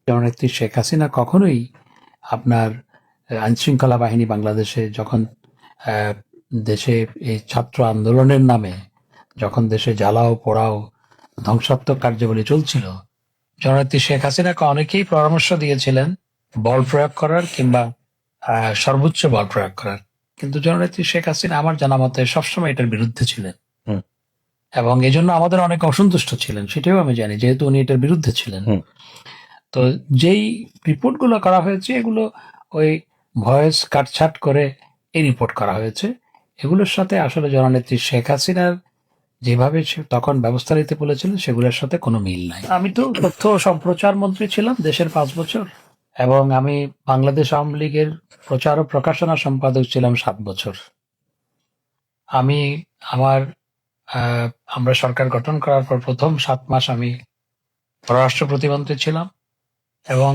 জননেত্রী শেখ হাসিনা কখনোই আপনার আইনশৃঙ্খলা বাহিনী বাংলাদেশে যখন আহ, দেশে এই ছাত্র আন্দোলনের নামে যখন দেশে জ্বালাও পোড়াও ধ্বংসাত্মক কার্যাবলী চলছিল, জননেত্রী শেখ হাসিনাকে অনেকেই পরামর্শ দিয়েছিলেন বল প্রয়োগ করার কিংবা সর্বোচ্চ বল প্রয়োগ করার। কিন্তু জননেত্রী শেখ হাসিনা আমার জানা মতে সবসময় এটার বিরুদ্ধে ছিলেন হুম। এবং এই জন্য আমাদের অনেক অসন্তুষ্ট ছিলেন, সেটাও আমি জানি, যেহেতু উনি এটার বিরুদ্ধে ছিলেন। হুম। তো যেই রিপোর্টগুলো করা হয়েছে এগুলো ওই ভয়েস কাটছাট করে এই রিপোর্ট করা হয়েছে। এগুলোর সাথে আসলে জননেত্রী শেখ হাসিনার যেভাবে সে তখন ব্যবস্থা নিতে বলেছিলেন সেগুলোর সাথে কোনো মিল নাই। আমি তো তথ্য ও সম্প্রচার মন্ত্রী ছিলাম দেশের 5 বছর, এবং আমি বাংলাদেশ আওয়ামী লীগের প্রচার ও প্রকাশনা সম্পাদক ছিলাম 7 বছর। আমি আমার আমরা সরকার গঠন করার পর প্রথম 7 মাস আমি পররাষ্ট্র প্রতিমন্ত্রী ছিলাম, এবং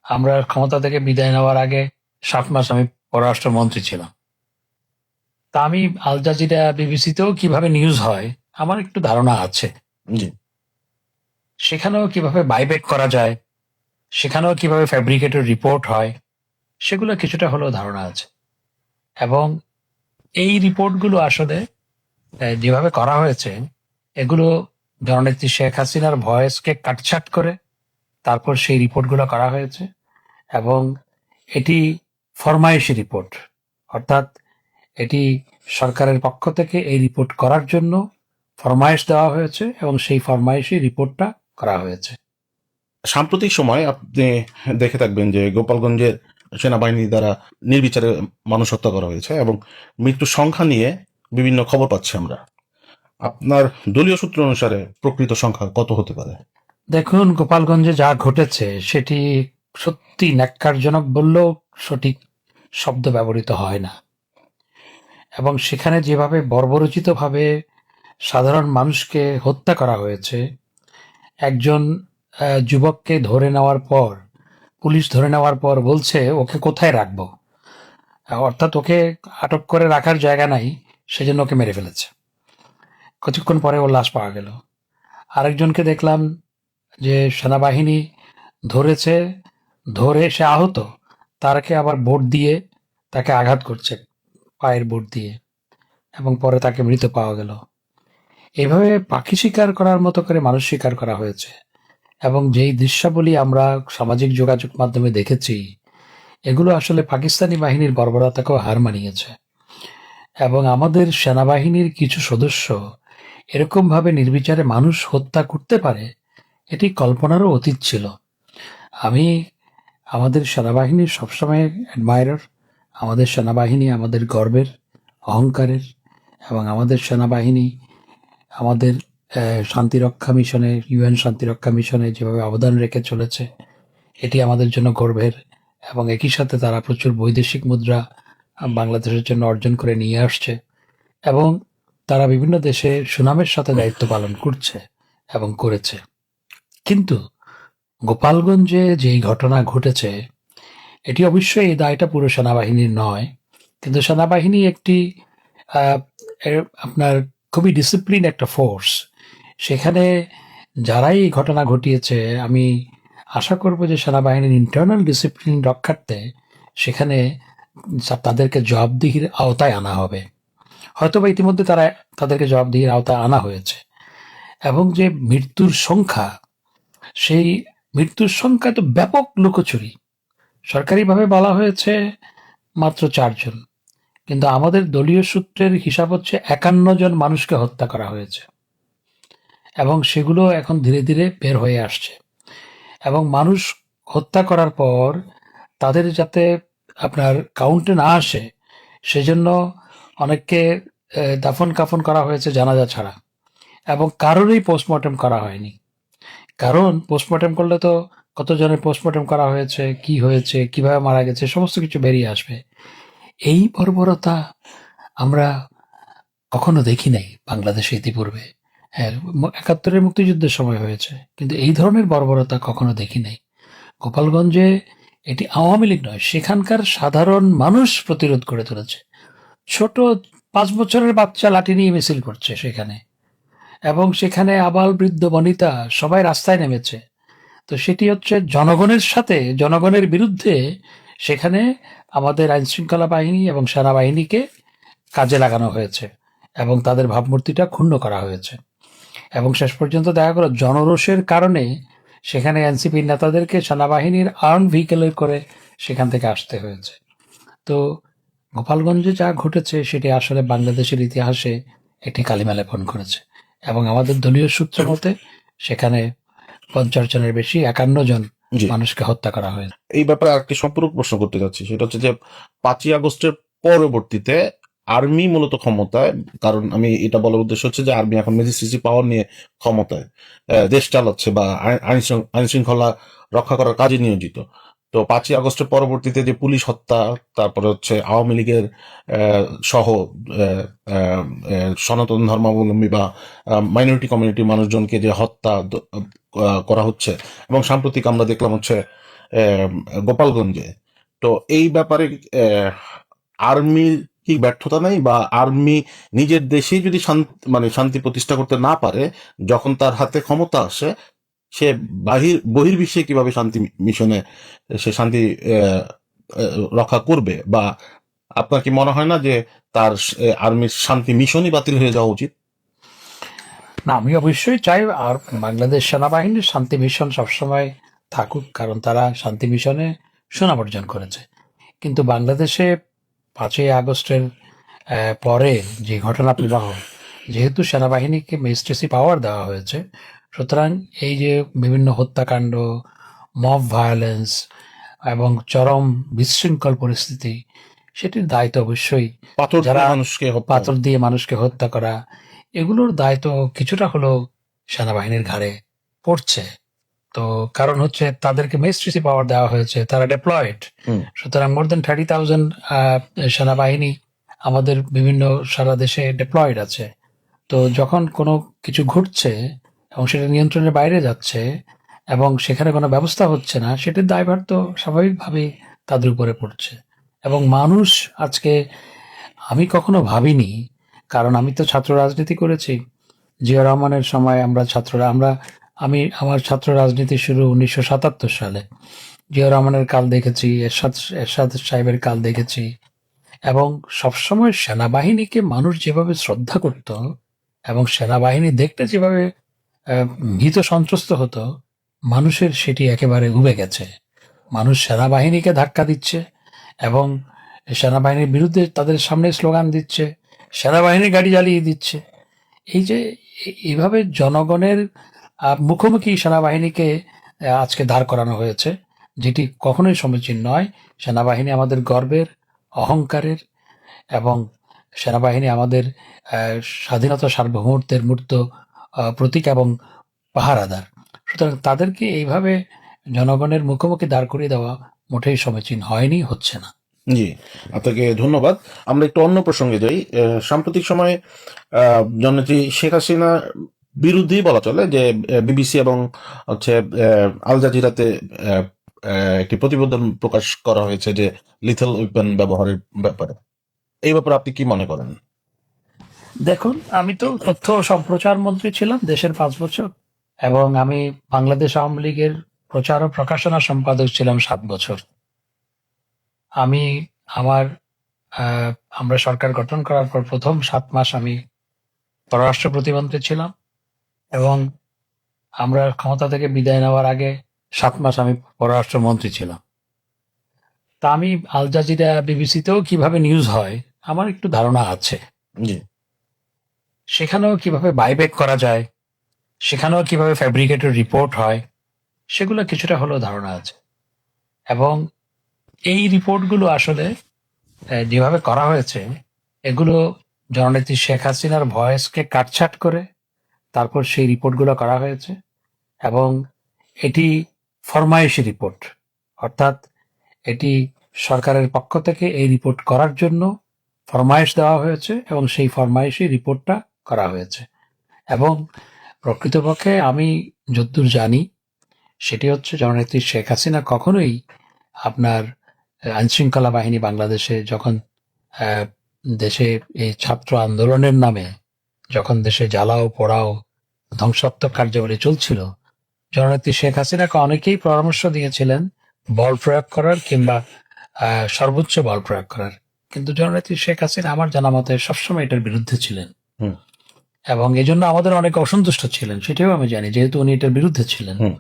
আমরা ক্ষমতা থেকে বিদায় নেওয়ার আগে 7 মাস আমি পররাষ্ট্রমন্ত্রী ছিলাম। তা আমি আল জাজিরা বিবিসিতেও কিভাবে নিউজ হয় আমার একটু ধারণা আছে। জি। সেখানেও কিভাবে বাইব্যাক করা যায়, সেখানেও কিভাবে ফ্যাব্রিকেটেড রিপোর্ট হয়, সেগুলো কিছুটা হলেও ধারণা আছে। এবং এই রিপোর্টগুলো আসলে যেভাবে করা হয়েছে এগুলো জননেত্রী শেখ হাসিনার ভয়েসকে কাটছাট করে তারপর সেই রিপোর্টগুলো করা হয়েছে। এবং এটি ফরমায়েশি রিপোর্ট, অর্থাৎ এটি সরকারের পক্ষ থেকে এই রিপোর্ট করার জন্য ফরমায়েশ দেওয়া হয়েছে এবং সেই ফরমায়েশি রিপোর্টটা করা হয়েছে। সাম্প্রতিক সময় আপনি দেখে থাকবেন যে গোপালগঞ্জের সেনাবাহিনী দ্বারা নির্বিচারে মানুষ হত্যা করা হয়েছে এবং মৃত্যুর সংখ্যা নিয়ে বিভিন্ন খবর পাচ্ছি আমরা। আপনার দলীয় সূত্র অনুসারে প্রকৃত সংখ্যা কত হতে পারে? দেখুন, গোপালগঞ্জে যা ঘটেছে সেটি সত্যি ন্যাক্কারজনক বললেও সঠিক শব্দ ব্যবহৃত হয় না। এবং সেখানে যেভাবে বর্বরচিতভাবে সাধারণ মানুষকে হত্যা করা হয়েছে, একজন যুবককে ধরে নেওয়ার পর, পুলিশ ধরে নেওয়ার পর বলছে ওকে কোথায় রাখবো, অর্থাৎ ওকে আটক করে রাখার জায়গা নাই, সেজন্য ওকে মেরে ফেলেছে। কিছুক্ষণ পরে ওর লাশ পাওয়া গেল। আরেকজনকে দেখলাম যে সেনাবাহিনী ধরেছে, ধরে সে আহত, তাকে আবার বোট দিয়ে তাকে আঘাত করছে, পায়ের বোট দিয়ে, এবং পরে তাকে মৃত পাওয়া গেল। এইভাবে পাখি শিকার করার মতো করে মানুষ শিকার করা হয়েছে। এবং যেই দৃশ্যাবলী আমরা সামাজিক যোগাযোগ মাধ্যমে দেখেছি, এগুলো আসলে পাকিস্তানি বাহিনীর বর্বরতাকেও হার মানিয়েছে। এবং আমাদের সেনাবাহিনীর কিছু সদস্য এরকমভাবে নির্বিচারে মানুষ হত্যা করতে পারে, এটি কল্পনারও অতীত ছিল। আমি আমাদের সেনাবাহিনীর সবসময় অ্যাডমায়ারার। আমাদের সেনাবাহিনী আমাদের গর্বের, অহংকারের, এবং আমাদের সেনাবাহিনী আমাদের শান্তিরক্ষা মিশনে, ইউএন শান্তিরক্ষা মিশনে যেভাবে অবদান রেখে চলেছে, এটি আমাদের জন্য গর্বের। এবং একই সাথে তারা প্রচুর বৈদেশিক মুদ্রা বাংলাদেশের জন্য অর্জন করে নিয়ে আসছে, এবং তারা বিভিন্ন দেশে সুনামের সাথে দায়িত্ব পালন করছে এবং করেছে। কিন্তু গোপালগঞ্জে যেই ঘটনা ঘটেছে, এটি অবশ্যই এই দায়টা পুরো সেনাবাহিনীর নয়, কিন্তু সেনাবাহিনী একটি আপনার খুবই ডিসিপ্লিন একটা ফোর্স। সেখানে যারাই এই ঘটনা ঘটিয়েছে, আমি আশা করব যে সেনাবাহিনীর ইন্টারনাল ডিসিপ্লিন রক্ষার্থে সেখানে তাদেরকে জবাবদিহির আওতায় আনা হবে। হয়তোবা ইতিমধ্যে তাদেরকে জবাবদিহির আওতায় আনা হয়েছে। এবং যে মৃত্যুর সংখ্যা, সেই মৃত্যুর সংখ্যা তো ব্যাপক লুকোচুরি। সরকারিভাবে বলা হয়েছে মাত্র 4 জন, কিন্তু আমাদের দলীয় সূত্রের হিসাব হচ্ছে 51 জন মানুষকে হত্যা করা হয়েছে, এবং সেগুলো এখন ধীরে ধীরে বের হয়ে আসছে। এবং মানুষ হত্যা করার পর তাদের যাতে আপনার কাউন্টে না আসে, সেজন্য অনেককে দাফন কাফন করা হয়েছে জানাজা ছাড়া, এবং কারোরই পোস্টমর্টেম করা হয়নি। কারণ পোস্টমর্টেম করলে তো কতজনের পোস্টমর্টেম করা হয়েছে, কি হয়েছে, কিভাবে মারা গেছে, সমস্ত কিছু বেরিয়ে আসবে। এই বর্বরতা আমরা কখনো দেখি নাই বাংলাদেশে ইতিপূর্বে। হ্যাঁ, 71-এর মুক্তিযুদ্ধের সময় হয়েছে, কিন্তু এই ধরনের বর্বরতা কখনো দেখি নাই। গোপালগঞ্জে এটি আওয়ামী লীগ নয়, সেখানকার সাধারণ মানুষ প্রতিরোধ করে তুলেছে। ছোট 5 বছরের বাচ্চা লাঠি নিয়ে মিছিল করছে সেখানে, এবং সেখানে আবাল বৃদ্ধ বনিতা সবাই রাস্তায় নেমেছে। তো সেটি হচ্ছে জনগণের সাথে, জনগণের বিরুদ্ধে সেখানে আমাদের আইন শৃঙ্খলা বাহিনী এবং সেনাবাহিনীকে কাজে লাগানো হয়েছে এবং তাদের ভাবমূর্তিটা ক্ষুণ্ণ করা হয়েছে। এবং শেষ পর্যন্ত দেখা গেল জনরোষের কারণে সেখানে এনসিপির নেতাদেরকে সেনাবাহিনীর আর্ম ভেহিকেলে করে সেখান থেকে আসতে হয়েছে। তো গোপালগঞ্জে যা ঘটেছে সেটি আসলে বাংলাদেশের ইতিহাসে একটি কালিমা লেপন করেছে। এবং আমাদের দলীয় সূত্র মতে সেখানে 50 জনের বেশি, 51 জন জি, মানুষকে হত্যা করা হয়েছে। এই ব্যাপারে আরেকটি সম্পূরক প্রশ্ন করতে যাচ্ছি, সেটা হচ্ছে যে 5ই আগস্টের পরবর্তীতে আর্মি মূলত ক্ষমতায়, কারণ আমি এটা বলার উদ্দেশ্য হচ্ছে যে আর্মি এখন ম্যাজিস্ট্রেসি পাওয়ার নিয়ে ক্ষমতায় দেশ চালাচ্ছে বা আইন শৃঙ্খলা রক্ষা করার কাজে নিয়োজিত। তো 5ই আগস্টের পরবর্তীতে যে পুলিশ হত্যা, তারপরে হচ্ছে আওয়ামী লীগের সহ সনাতন ধর্মাবলম্বী বা মাইনরিটি কমিউনিটির মানুষজনকে যে হত্যা করা হচ্ছে, এবং সাম্প্রতিক আমরা দেখলাম হচ্ছে গোপালগঞ্জে। তো এই ব্যাপারে আর্মির কি ব্যর্থতা নেই, বা আর্মি নিজের দেশেই যদি মানে শান্তি প্রতিষ্ঠা করতে না পারে, যখন তার হাতে ক্ষমতা আসে, সে বহির্বিশ্বে কিভাবে শান্তি মিশনে সে শান্তি আহ, রক্ষা করবে? বা আপনার কি মনে হয় না যে তার আর্মির শান্তি মিশনই বাতিল হয়ে যাওয়া উচিত? না, আমি অবশ্যই চাই আর বাংলাদেশ সেনাবাহিনীর শান্তি মিশন সবসময় থাকুক, কারণ তারা শান্তি মিশনে সুনাম অর্জন করেছে। কিন্তু বাংলাদেশে 5ই আগস্টের পরে যে ঘটনা প্রবাহ, যেহেতু সেনাবাহিনীকে ম্যাজিস্ট্রেসি পাওয়ার দেওয়া হয়েছে, সুতরাং এই যে বিভিন্ন হত্যাকাণ্ড, মব ভায়োলেন্স এবং চরম বিশৃঙ্খল পরিস্থিতি, সেটির দায়িত্ব অবশ্যই পাথর যারা দিয়ে মানুষকে হত্যা। পাথর দিয়ে মানুষকে হত্যা করা, এগুলোর দায়িত্ব কিছুটা হলেও সেনাবাহিনীর ঘাড়ে পড়ছে। তো কারণ হচ্ছে তাদেরকে ম্যাজিস্ট্রেসি পাওয়ার দেওয়া হয়েছে, তারা ডেপ্লয়েড। হুম, সুতরাং মোর দেন 30,000 সেনাবাহিনী আমাদের বিভিন্ন সারা দেশে ডেপ্লয়েড আছে। তো যখন কোনো কিছু ঘটছে এবং সেটা নিয়ন্ত্রণের বাইরে যাচ্ছে এবং সেখানে কোনো ব্যবস্থা হচ্ছে না, সেটার দায়ভার তো স্বাভাবিকভাবেই তাদের উপরে পড়ছে। এবং মানুষ আজকে, আমি কখনো ভাবিনি, কারণ আমি তো ছাত্র রাজনীতি করেছি। জিয়া রহমানের সময় আমার ছাত্র রাজনীতি শুরু 1977 সালে। জিয়া রহমানের কাল দেখেছি, এরশাদ সাহেবের কাল দেখেছি। এবং সবসময় সেনাবাহিনীকে মানুষ যেভাবে শ্রদ্ধা করত এবং সেনাবাহিনী দেখতে যেভাবে ভীত সন্ত্রস্ত হতো, মানুষের সেটি একেবারে উবে গেছে। মানুষ সেনাবাহিনীকে ধাক্কা দিচ্ছে এবং সেনাবাহিনীর বিরুদ্ধে তাদের সামনে স্লোগান দিচ্ছে, সেনাবাহিনীর গাড়ি জ্বালিয়ে দিচ্ছে। এই যে এইভাবে জনগণের মুখোমুখি সেনাবাহিনীকে আজকে দাঁড় করানো হয়েছে, যেটি কখনোই সমীচীন নয়। সেনাবাহিনী আমাদের গর্বের, অহংকারের, এবং সেনাবাহিনী আমাদের স্বাধীনতা সার্বভৌমত্বের মূর্ত প্রতীক এবং পাহারাদার। সুতরাং তাদেরকে এইভাবে জনগণের মুখোমুখি দাঁড় করিয়ে দেওয়া মোটেই সমীচীন হয়নি, হচ্ছে না। জি, আপনাকে ধন্যবাদ। আমরা একটু অন্য প্রসঙ্গে যাই। সাম্প্রতিক সময়ে জননেত্রী শেখ হাসিনা বিরুদ্ধেই বলা চলে যে বিবিসি এবং হচ্ছে আল জাজিরাতে একটি প্রতিবেদন প্রকাশ করা হয়েছে যে লিথল ওয়েপন ব্যবহারের ব্যাপারে। এই ব্যাপারে আপনি কি মনে করেন? দেখুন, আমি তো তথ্য ও সম্প্রচার মন্ত্রী ছিলাম দেশের 5 বছর, এবং আমি বাংলাদেশ আওয়ামী লীগের প্রচার ও প্রকাশনা সম্পাদক ছিলাম 7 বছর। আমি আমার আমরা সরকার গঠন করার পর প্রথম 7 মাস আমি পররাষ্ট্র প্রতিমন্ত্রী ছিলাম, এবং আমরা ক্ষমতা থেকে বিদায় নেওয়ার আগে 7 মাস আমি পররাষ্ট্র মন্ত্রী ছিলাম। তা আমি আল জাজিরা, বিবিসিতেও কিভাবে নিউজ হয় আমার একটু ধারণা আছে। জি, সেখানেও কিভাবে বাইব্যাক করা যায়, সেখানেও কিভাবে ফ্যাব্রিকেটেড রিপোর্ট হয়, সেগুলো কিছুটা হলেও ধারণা আছে। এবং এই রিপোর্টগুলো আসলে যেভাবে করা হয়েছে, এগুলো জননেত্রী শেখ হাসিনার ভয়েসকে কাটছাট করে তারপর সেই রিপোর্টগুলো করা হয়েছে। এবং এটি ফরমায়েশি রিপোর্ট, অর্থাৎ এটি সরকারের পক্ষ থেকে এই রিপোর্ট করার জন্য ফরমায়েশ দেওয়া হয়েছে এবং সেই ফরমায়েশি রিপোর্টটা করা হয়েছে। এবং প্রকৃতপক্ষে আমি যদ্দূর জানি, সেটি হচ্ছে জননেত্রী শেখ হাসিনা কখনোই আপনার আইনশৃঙ্খলা বাহিনী বাংলাদেশে যখন আহ, দেশে এই ছাত্র আন্দোলনের নামে যখন দেশে জ্বালাও পোড়াও ধ্বংসাত্মক কার্যাবলী চলছিল, জননেত্রী শেখ হাসিনাকে অনেকেই পরামর্শ দিয়েছিলেন বল প্রয়োগ করার কিংবা সর্বোচ্চ বল প্রয়োগ করার, কিন্তু জননেত্রী শেখ হাসিনা আমার জানা মতে সবসময় এটার বিরুদ্ধে ছিলেন হুম। এবং এই জন্য আমাদের অনেক অসন্তুষ্ট ছিলেন, সেটাও আমি জানি, যেহেতু উনি এটার বিরুদ্ধে ছিলেন। হুম।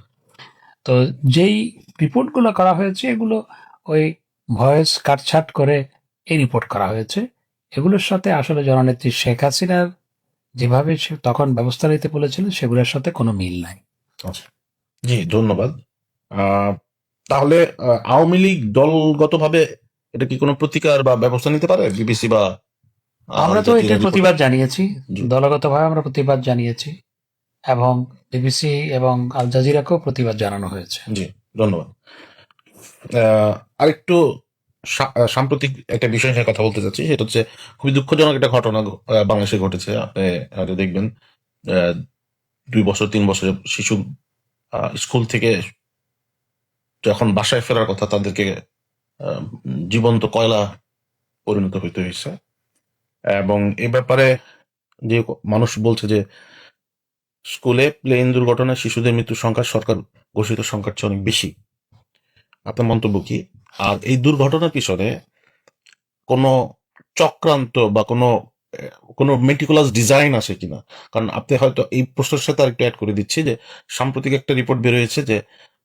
তো যেই রিপোর্টগুলো করা হয়েছে এগুলো ওই ভয়েস কাটছাট করে এই রিপোর্ট করা হয়েছে। এগুলোর সাথে আসলে জননেত্রী শেখ হাসিনার যেভাবে সে তখন ব্যবস্থা নিতে বলেছিলেন সেগুলোর সাথে কোনো মিল নাই। আচ্ছা, জি, ধন্যবাদ। আহ, তাহলে আওয়ামী লীগ দলগতভাবে এটা কি কোনো প্রতিকার বা ব্যবস্থা নিতে পারে, বিবিসি বা আমরা আল তো জাজিরা এটার রিপোর্টে? প্রতিবাদ জানিয়েছি, জি, দলগতভাবে আমরা প্রতিবাদ জানিয়েছি এবং বিবিসি এবং আল জাজিরাকেও প্রতিবাদ জানানো হয়েছে। জি, ধন্যবাদ। আরেকটু সাম্প্রতিক একটা বিষয় নিয়ে কথা বলতে চাচ্ছি, সেটা হচ্ছে খুবই দুঃখজনক একটা ঘটনা বাংলাদেশে ঘটেছে। আপনি হয়তো দেখবেন, আহ, 2 বছর 3 বছরের শিশু স্কুল থেকে যখন বাসায় ফেরার কথা, তাদেরকে আহ, জীবন্ত কয়লা পরিণত হইতে হয়েছে। এবং এ ব্যাপারে যে মানুষ বলছে যে স্কুলে প্লেন দুর্ঘটনায় শিশুদের মৃত্যুর সংখ্যা সরকার ঘোষিত সংখ্যার চেয়ে অনেক বেশি। আপনার মন্তব্য কি? আর এই দুর্ঘটনার পিছনে কোনো চক্রান্ত বা কোনো মেটিকুলাস ডিজাইন আছে কিনা? কারণ আপনি হয়তো এই প্রশ্নের সাথে আরেকটু অ্যাড করে দিচ্ছি যে সাম্প্রতিক একটা রিপোর্ট বের হয়েছে যে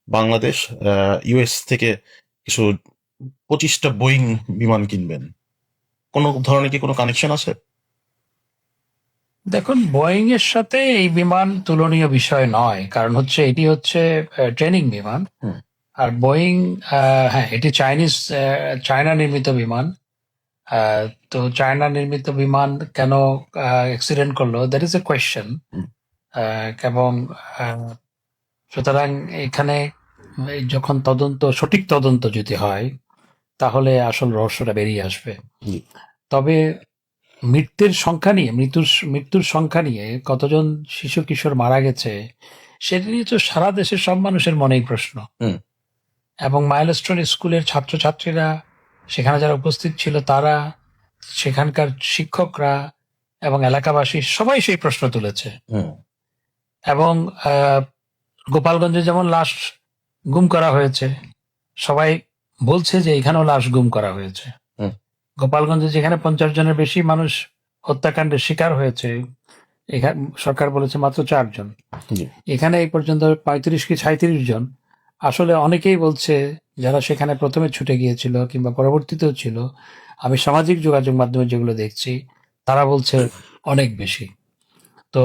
বাংলাদেশ ইউএস থেকে কিছু 25টা বোয়িং বিমান কিনবেন। কোনো ধরনের কি কোনো কানেকশন আছে? দেখুন, বোয়িং এর সাথে এই বিমান তুলনীয় বিষয় নয়, কারণ হচ্ছে এটি হচ্ছে ট্রেনিং বিমান। হুম। আর বোয়িং, হ্যাঁ, এটি চায়না নির্মিত বিমান। তো চায়না নির্মিত বিমান কেন অ্যাক্সিডেন্ট করলো, দ্যাট ইজ এ কোয়েশ্চেন। হুম। এবং সুতরাং এখানে যখন সঠিক তদন্ত যদি হয় তাহলে আসল রহস্যটা বেরিয়ে আসবে। জি। তবে মৃত্যুর সংখ্যা নিয়ে কতজন শিশু কিশোর মারা গেছে সেটা নিয়ে তো সারা দেশের সব মানুষের মনেই প্রশ্ন। হুম। এবং মাইলস্টোন স্কুলের ছাত্রছাত্রীরা, সেখানে যারা উপস্থিত ছিল তারা, সেখানকার শিক্ষকরা এবং এলাকাবাসী সবাই সেই প্রশ্ন তুলেছে। হুম। এবং গোপালগঞ্জে যেমন লাশ গুম করা হয়েছে, সবাই বলছে যে এখানেও লাশ গুম করা হয়েছে। হুম। গোপালগঞ্জে যেখানে 50 জনের বেশি মানুষ হত্যাকাণ্ডের শিকার হয়েছে, এখানে সরকার বলেছে মাত্র 4 জন। জি। এখানে এই পর্যন্ত 35 কি 37 জন। আসলে অনেকেই বলছে, যারা সেখানে প্রথমে ছুটে গিয়েছিল কিংবা পরবর্তীতেও ছিল, আমি সামাজিক যোগাযোগ মাধ্যমে যেগুলো দেখছি, তারা বলছে অনেক বেশি। তো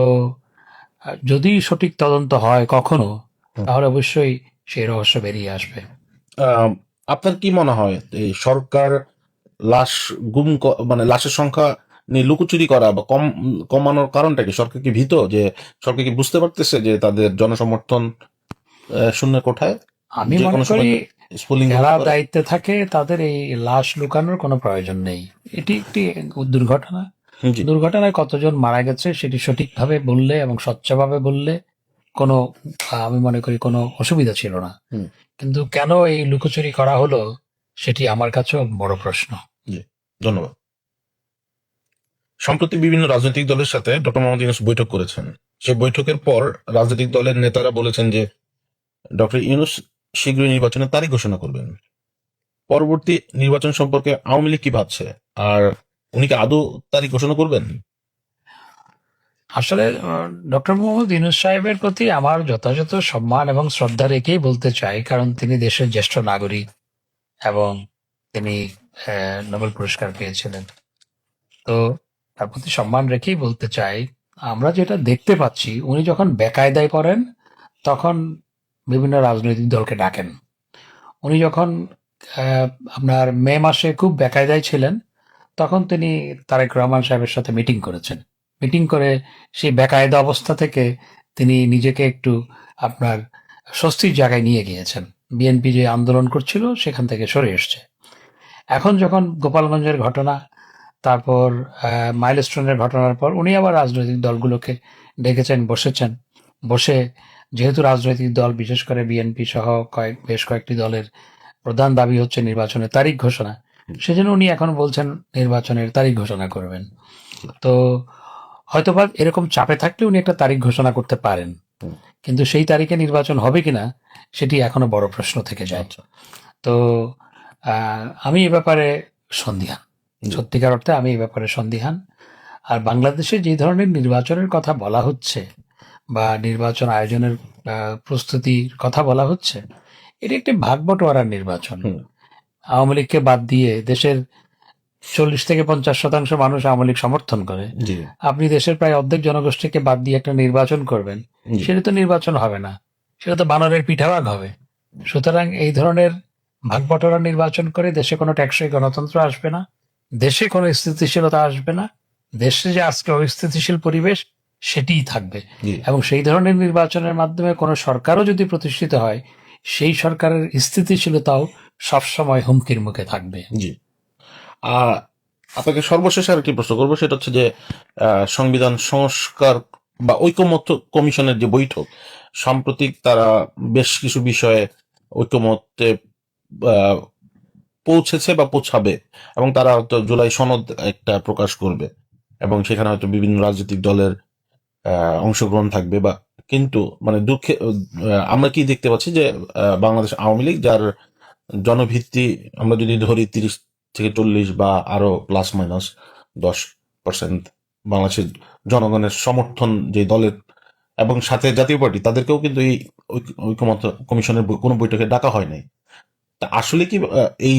যদি সঠিক তদন্ত হয় কখনো, হুম। তাহলে অবশ্যই সেই রহস্য বেরিয়ে আসবে। আহ, আপনার কি মনে হয় এই সরকার লাশ মানে লাশের সংখ্যা নিয়ে লুকোচুরি করা বা কমানোর কারণটা কি? সরকার কি ভীত যে সরকার কি বুঝতে পারতেছে যে তাদের জনসমর্থন শূন্যের কোঠায়, আমি যে মনে কোনো করি সময় স্ফুলিঙ্গ যারা হতে পারে? দায়িত্বে থাকে তাদের এই লাশ লুকানোর কোনো প্রয়োজন নেই। এটি একটি দুর্ঘটনা। জি। দুর্ঘটনায় কতজন মারা গেছে সেটি সঠিকভাবে বললে এবং স্বচ্ছভাবে বললে কোনো আমি মনে করি কোনো অসুবিধা ছিল না। হুম। কিন্তু কেন এই লুকোচুরি করা হলো সেটি আমার কাছেও বড় প্রশ্ন। জি, ধন্যবাদ। সম্প্রতি বিভিন্ন রাজনৈতিক দলের সাথে ডক্টর মোহাম্মদ ইউনূস বৈঠক করেছেন। সেই বৈঠকের পর রাজনৈতিক দলের নেতারা বলেছেন যে ডক্টর ইউনূস শীঘ্রই নির্বাচনের তারিখ ঘোষণা করবেন। পরবর্তী নির্বাচন সম্পর্কে আওয়ামী লীগ কি ভাবছে? আর উনি কি আদৌ তারিখ ঘোষণা করবেন? আসলে ডক্টর মোহাম্মদ ইউনূস সাহেবের প্রতি আমার যথাযথ সম্মান এবং শ্রদ্ধা রেখেই বলতে চাই, কারণ তিনি দেশের জ্যেষ্ঠ নাগরিক এবং তিনি নোবেল পুরস্কার পেয়েছিলেন। তো তার প্রতি সম্মান রেখেই বলতে চাই, আমরা যেটা দেখতে পাচ্ছি, উনি যখন বেকায়দায় করেন তখন বিভিন্ন রাজনৈতিক দলকে ডাকেন। উনি যখন আহ, আপনার মে মাসে খুব বেকায়দায় ছিলেন, তখন তিনি তারেক রহমান সাহেবের সাথে মিটিং করেছেন। মিটিং করে সেই বেকায়দা অবস্থা থেকে তিনি নিজেকে একটু আপনার স্বস্তির জায়গায় নিয়ে গিয়েছেন। বিএনপি যে আন্দোলন করছিল সেখান থেকে সরে এসছে। এখন যখন গোপালগঞ্জের ঘটনা, তারপর মাইলস্টোনের ঘটনার পর উনি আবার রাজনৈতিক দলগুলোকে ডেকেছেন, বসেছেন। বসে যেহেতু রাজনৈতিক দল, বিশেষ করে বিএনপি সহ বেশ কয়েকটি দলের প্রধান দাবি হচ্ছে নির্বাচনের তারিখ ঘোষণা, সেজন্য উনি এখন বলছেন নির্বাচনের তারিখ ঘোষণা করবেন। তো হয়তোবা এরকম চাপে থাকলে উনি একটা তারিখ ঘোষণা করতে পারেন। কিন্তু সেই তারিখে নির্বাচন হবে কিনা সেটি এখনো বড় প্রশ্ন থেকে যায়। আচ্ছা। তো আমি এ ব্যাপারে সন্দিহান, জি। সত্যিকার অর্থে আমি এ ব্যাপারে সন্দিহান। আর বাংলাদেশে যে ধরনের নির্বাচনের কথা বলা হচ্ছে বা নির্বাচন আয়োজনের প্রস্তুতির কথা বলা হচ্ছে, এটি একটি ভাগ বটোয়ারার নির্বাচন। হুম। আওয়ামী লীগকে বাদ দিয়ে দেশের 40 থেকে 50% মানুষ আওয়ামী লীগ সমর্থন করে। জি। আপনি দেশের প্রায় অর্ধেক জনগোষ্ঠীকে বাদ দিয়ে একটা নির্বাচন করবেন, জি। সেটা তো নির্বাচন হবে না, সেটা তো বানরের পিঠাভাগ হবে। সুতরাং এই ধরনের ভাগ বটোয়ারা নির্বাচন করে দেশে কোনো টেকসই গণতন্ত্র আসবে না, দেশে কোনো স্থিতিশীলতা আসবে না, দেশে যে আজকে অস্থিতিশীল পরিবেশ সেটিই থাকবে। জি। এবং সেই ধরনের নির্বাচনের মাধ্যমে কোনো সরকারও যদি প্রতিষ্ঠিত হয়, সেই সরকারের স্থিতিশীলতাও সবসময় হুমকির মুখে থাকবে। জি। আহ, আপনাকে সর্বশেষ আর একটি প্রশ্ন করবো, সেটা হচ্ছে যে সংবিধান সংস্কার বা ঐকমত্য কমিশনের যে বৈঠক, সাম্প্রতিক তারা বেশ কিছু বিষয়ে ঐকমত্যে আহ, পৌঁছেছে বা পৌঁছাবে, এবং তারা হয়তো জুলাই সনদ একটা প্রকাশ করবে, এবং সেখানে হয়তো বিভিন্ন রাজনৈতিক দলের অংশগ্রহণ থাকবে। বা কিন্তু মানে দুঃখে আমরা কি দেখতে পাচ্ছি যে বাংলাদেশ আওয়ামী লীগ, যার জনভিত্তি আমরা যদি ধরি 30 থেকে 40 বা আরো প্লাস মাইনাস 10% বাংলাদেশের জনগণের সমর্থন যে দলের, এবং সাথে জাতীয় পার্টি, তাদেরকেও কিন্তু এই ঐকমত্য কমিশনের কোনো বৈঠকে ডাকা হয় নাই। তা আসলে কি এই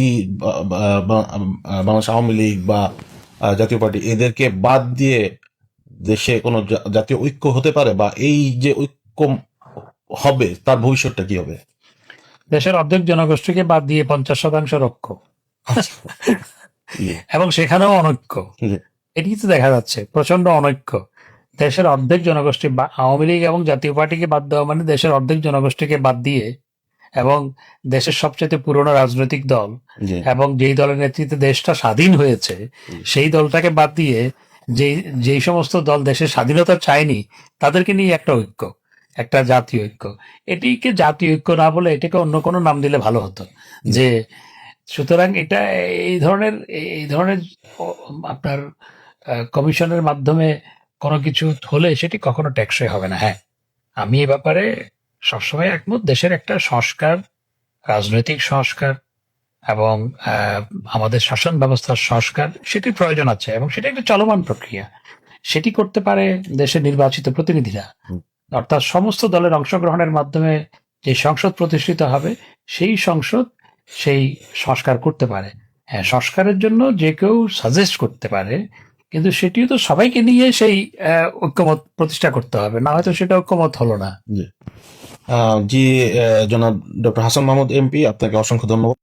বাংলাদেশ আওয়ামী লীগ বা জাতীয় পার্টি এদেরকে বাদ দিয়ে দেশে কোনো জাতীয় ঐক্য হতে পারে, বা এই যে ঐক্য হবে তার ভবিষ্যৎটা কি হবে? দেশের অর্ধেক জনগোষ্ঠীকে বাদ দিয়ে 50% ঐক্য, জি। এবং সেখানেও অনৈক্য। জি। এটি তো দেখা যাচ্ছে প্রচন্ড অনৈক্য। দেশের অর্ধেক জনগোষ্ঠী বা আওয়ামী লীগ এবং জাতীয় পার্টিকে বাদ দেওয়া মানে দেশের অর্ধেক জনগোষ্ঠীকে বাদ দিয়ে, এবং দেশের সবচেয়ে পুরনো রাজনৈতিক দল জি। এবং যেই দলের নেতৃত্বে দেশটা স্বাধীন হয়েছে সেই দলটাকে বাদ দিয়ে যেই সমস্ত দল দেশের স্বাধীনতা চায়নি তাদেরকে নিয়ে একটা ঐক্য, একটা জাতীয় ঐক্য। এটিকে জাতীয় ঐক্য না বলে এটাকে অন্য কোনো নাম দিলে ভালো হতো। যে সুতরাং এটা এই ধরনের আপনার কমিশনের মাধ্যমে কোনো কিছু হলে সেটি কখনো টেকসই হবে না। হ্যাঁ, আমি এ ব্যাপারে সবসময় একমত। দেশের একটা সংস্কার, রাজনৈতিক সংস্কার এবং আমাদের শাসন ব্যবস্থার সংস্কার, সেটির প্রয়োজন আছে এবং সেটা একটা চলমান প্রক্রিয়া। সেটি করতে পারে দেশের নির্বাচিত প্রতিনিধিরা, অর্থাৎ সমস্ত দলের অংশগ্রহণের মাধ্যমে যে সংসদ প্রতিষ্ঠিত হবে সেই সংসদ সেই সংস্কার করতে পারে। হ্যাঁ, সংস্কারের জন্য যে কেউ সাজেস্ট করতে পারে, কিন্তু সেটিও তো সবাইকে নিয়ে সেই ঐক্যমত প্রতিষ্ঠা করতে হবে, না হয়তো সেটা ঐক্যমত হলো না। জি। জনাব ডক্টর হাসান মাহমুদ এমপি, আপনাকে অসংখ্য ধন্যবাদ।